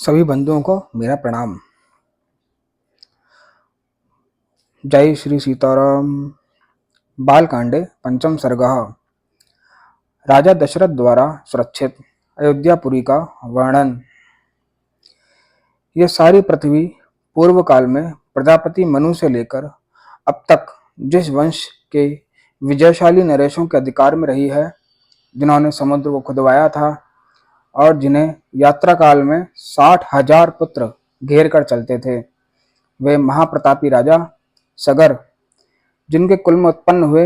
सभी बंधुओं को मेरा प्रणाम। जय श्री सीताराम। बालकांडे पंचम सर्गः। राजा दशरथ द्वारा सुरक्षित अयोध्यापुरी का वर्णन। यह सारी पृथ्वी पूर्व काल में प्रजापति मनु से लेकर अब तक जिस वंश के विजयशाली नरेशों के अधिकार में रही है, जिन्होंने समुद्र को खुदवाया था और जिन्हें यात्रा काल में 60,000 पुत्र घेर कर चलते थे, वे महाप्रतापी राजा सगर, जिनके कुल में उत्पन्न हुए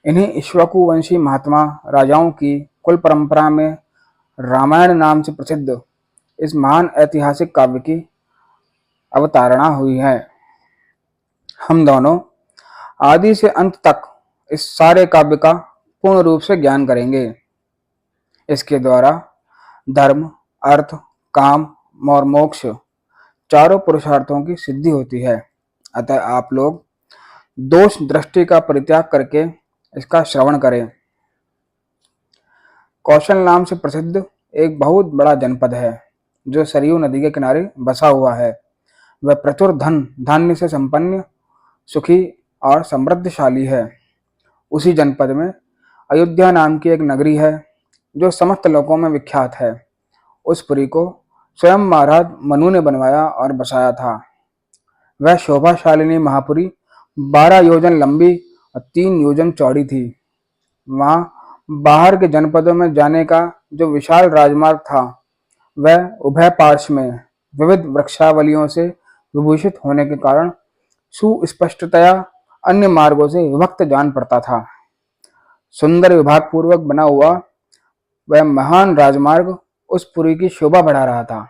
इन्हीं इक्ष्वाकु वंशी महात्मा राजाओं की कुल परंपरा में रामायण नाम से प्रसिद्ध इस महान ऐतिहासिक काव्य की अवतारणा हुई है। हम दोनों आदि से अंत तक इस सारे काव्य का पूर्ण रूप से ज्ञान करेंगे। इसके द्वारा धर्म, अर्थ, काम और मोक्ष चारों पुरुषार्थों की सिद्धि होती है। अतः आप लोग दोष दृष्टि का परित्याग करके इसका श्रवण करें। कौशल नाम से प्रसिद्ध एक बहुत बड़ा जनपद है, जो सरयू नदी के किनारे बसा हुआ है। वह प्रचुर धन धान्य से संपन्न, सुखी और समृद्धशाली है। उसी जनपद में अयोध्या नाम की एक नगरी है, जो समस्त लोकों में विख्यात है। उस पुरी को स्वयं महाराज मनु ने बनवाया और बसाया था। वह शोभाशालिनी महापुरी 12 योजन लंबी और 3 योजन चौड़ी थी। वहां बाहर के जनपदों में जाने का जो विशाल राजमार्ग था, वह उभय पार्श्व में विविध वृक्षावलियों से विभूषित होने के कारण सुस्पष्टतया अन्य मार्गों से विभक्त जान पड़ता था। सुंदर विभाग पूर्वक बना हुआ वह महान राजमार्ग उस पुरी की शोभा बढ़ा रहा था।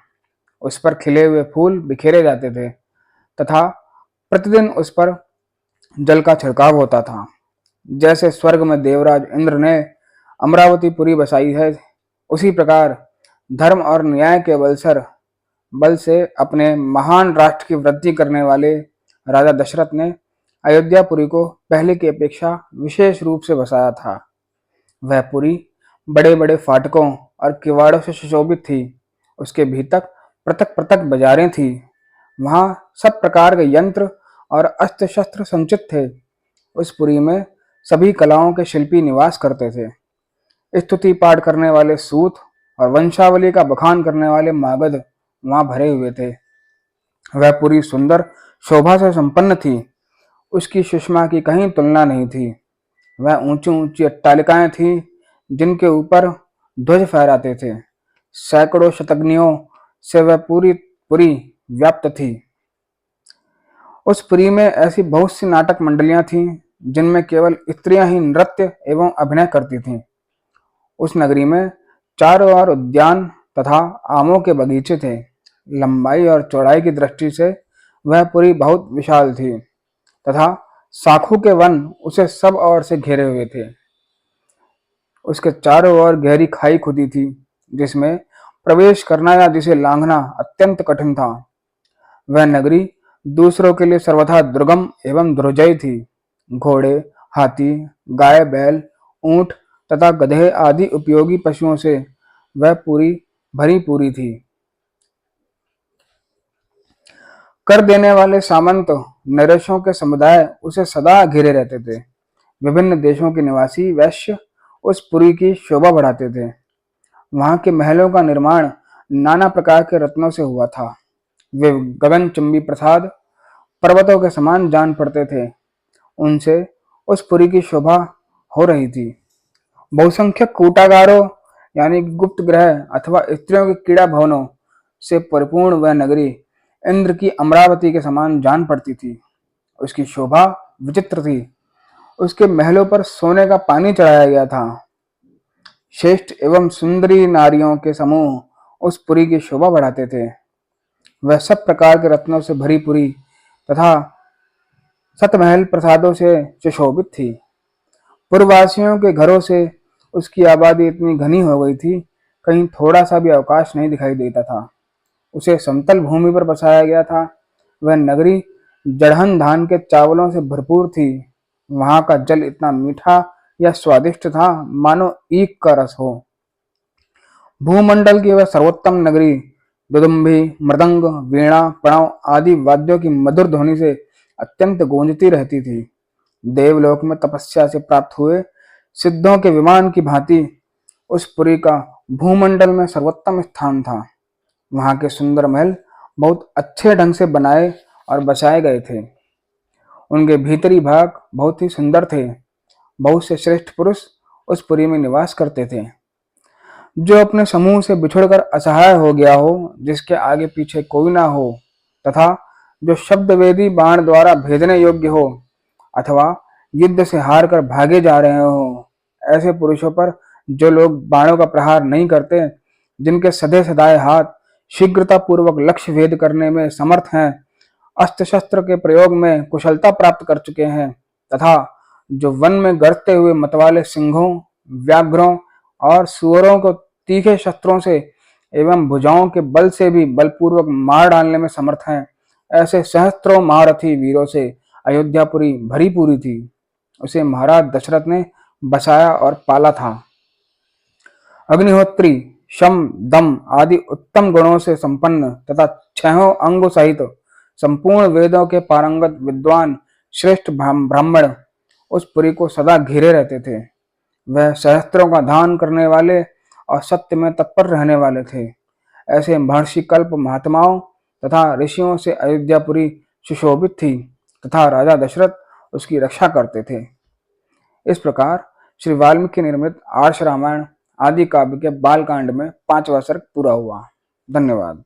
उस पर खिले हुए फूल बिखेरे जाते थे तथा प्रतिदिन उस पर जल का छिड़काव होता था। जैसे स्वर्ग में देवराज इंद्र ने अमरावती पुरी बसाई है, उसी प्रकार धर्म और न्याय के बल से अपने महान राष्ट्र की वृद्धि करने वाले राजा दशरथ ने अयोध्यापुरी को पहले की अपेक्षा विशेष रूप से बसाया था। वह पुरी बड़े बड़े फाटकों और किवाड़ों से सुशोभित थी। उसके भीतर पृथक पृथक बाजारें थी। वहां सब प्रकार के यंत्र और अस्त्र शस्त्र संचित थे। उस पुरी में सभी कलाओं के शिल्पी निवास करते थे। स्तुति पाठ करने वाले सूत और वंशावली का बखान करने वाले मागध वहां भरे हुए थे। वह पुरी सुंदर शोभा से संपन्न थी। उसकी सुषमा की कहीं तुलना नहीं थी। वह ऊंची ऊंची अट्टालिकाएं थीं, जिनके ऊपर ध्वज फहराते थे। सैकड़ों शतग्नियों से वह पूरी पुरी व्याप्त थी। उस पुरी में ऐसी बहुत सी नाटक मंडलियां थीं, जिनमें केवल स्त्रियां ही नृत्य एवं अभिनय करती थीं। उस नगरी में चारों ओर उद्यान तथा आमों के बगीचे थे। लंबाई और चौड़ाई की दृष्टि से वह पुरी बहुत विशाल थी तथा शाखों के वन उसे सब ओर से घेरे हुए थे। उसके चारों ओर गहरी खाई खुदी थी, जिसमें प्रवेश करना या जिसे लांघना अत्यंत कठिन था। वह नगरी दूसरों के लिए सर्वथा दुर्गम एवं दुर्जय थी। घोड़े, हाथी, गाय, बैल, ऊंट तथा गधे आदि उपयोगी पशुओं से वह पूरी भरी पूरी थी। कर देने वाले सामंत नरेशों के समुदाय उसे सदा घिरे रहते थे। विभिन्न देशों के निवासी वैश्य उस पुरी की शोभा बढ़ाते थे। वहां के महलों का निर्माण नाना प्रकार के रत्नों से हुआ था। वे गगनचुंबी प्रसाद पर्वतों के समान जान पड़ते थे। उनसे उस पुरी की शोभा हो रही थी। बहुसंख्यक कूटागारों यानी गुप्त ग्रह अथवा स्त्रियों के क्रीड़ा भवनों से परिपूर्ण वह नगरी इंद्र की अमरावती के समान जान पड़ती थी। उसकी शोभा विचित्र थी। उसके महलों पर सोने का पानी चढ़ाया गया था। श्रेष्ठ एवं सुंदरी नारियों के समूह उस पुरी की शोभा बढ़ाते थे। वह सब प्रकार के रत्नों से भरी पुरी तथा सतमहल प्रसादों से सुशोभित थी। पूर्ववासियों के घरों से उसकी आबादी इतनी घनी हो गई थी, कहीं थोड़ा सा भी अवकाश नहीं दिखाई देता था। उसे समतल भूमि पर बसाया गया था। वह नगरी जड़हन धान के चावलों से भरपूर थी। वहां का जल इतना मीठा या स्वादिष्ट था, मानो ईख का रस हो। भूमंडल की वह सर्वोत्तम नगरी दुदुम्भी, मृदंग, वीणा, प्रणव आदि वाद्यों की मधुर ध्वनि से अत्यंत गूंजती रहती थी। देवलोक में तपस्या से प्राप्त हुए सिद्धों के विमान की भांति उस पुरी का भूमंडल में सर्वोत्तम स्थान था। वहां के सुंदर महल बहुत अच्छे ढंग से बनाए और बसाए गए थे। उनके भीतरी भाग बहुत ही सुंदर थे। बहुत से श्रेष्ठ पुरुष उस पुरी में निवास करते थे। जो अपने समूह से बिछुड़कर असहाय हो गया हो, जिसके आगे पीछे कोई ना हो, तथा जो शब्द वेदी बाण द्वारा भेदने योग्य हो, अथवा युद्ध से हार कर भागे जा रहे हो, ऐसे पुरुषों पर जो लोग बाणों का प्रहार नहीं करते, जिनके सधे सधाए हाथ शीघ्रता पूर्वक लक्ष्य भेद करने में समर्थ हैं, अस्त्र शस्त्र के प्रयोग में कुशलता प्राप्त कर चुके हैं, तथा जो वन में गरजते हुए मतवाले सिंहों, व्याघ्रों और सुअरों को तीखे शस्त्रों से एवं भुजाओं के बल से भी बलपूर्वक मार डालने में समर्थ हैं, ऐसे सहस्त्रों महारथी वीरों से अयोध्यापुरी भरी पूरी थी। उसे महाराज दशरथ ने बसाया और पाला था। अग्निहोत्री शम दम आदि उत्तम गुणों से संपन्न तथा छहों अंगों सहित संपूर्ण वेदों के पारंगत विद्वान श्रेष्ठ ब्राह्मण उस पुरी को सदा घेरे रहते थे। वह सहस्त्रों का दान करने वाले और सत्य में तत्पर रहने वाले थे। ऐसे महर्षि कल्प महात्माओं तथा ऋषियों से अयोध्यापुरी सुशोभित थी तथा राजा दशरथ उसकी रक्षा करते थे। इस प्रकार श्री वाल्मीकि निर्मित आर्ष रामायण आदि काव्य के बालकांड में 5वां सर्ग पूरा हुआ। धन्यवाद।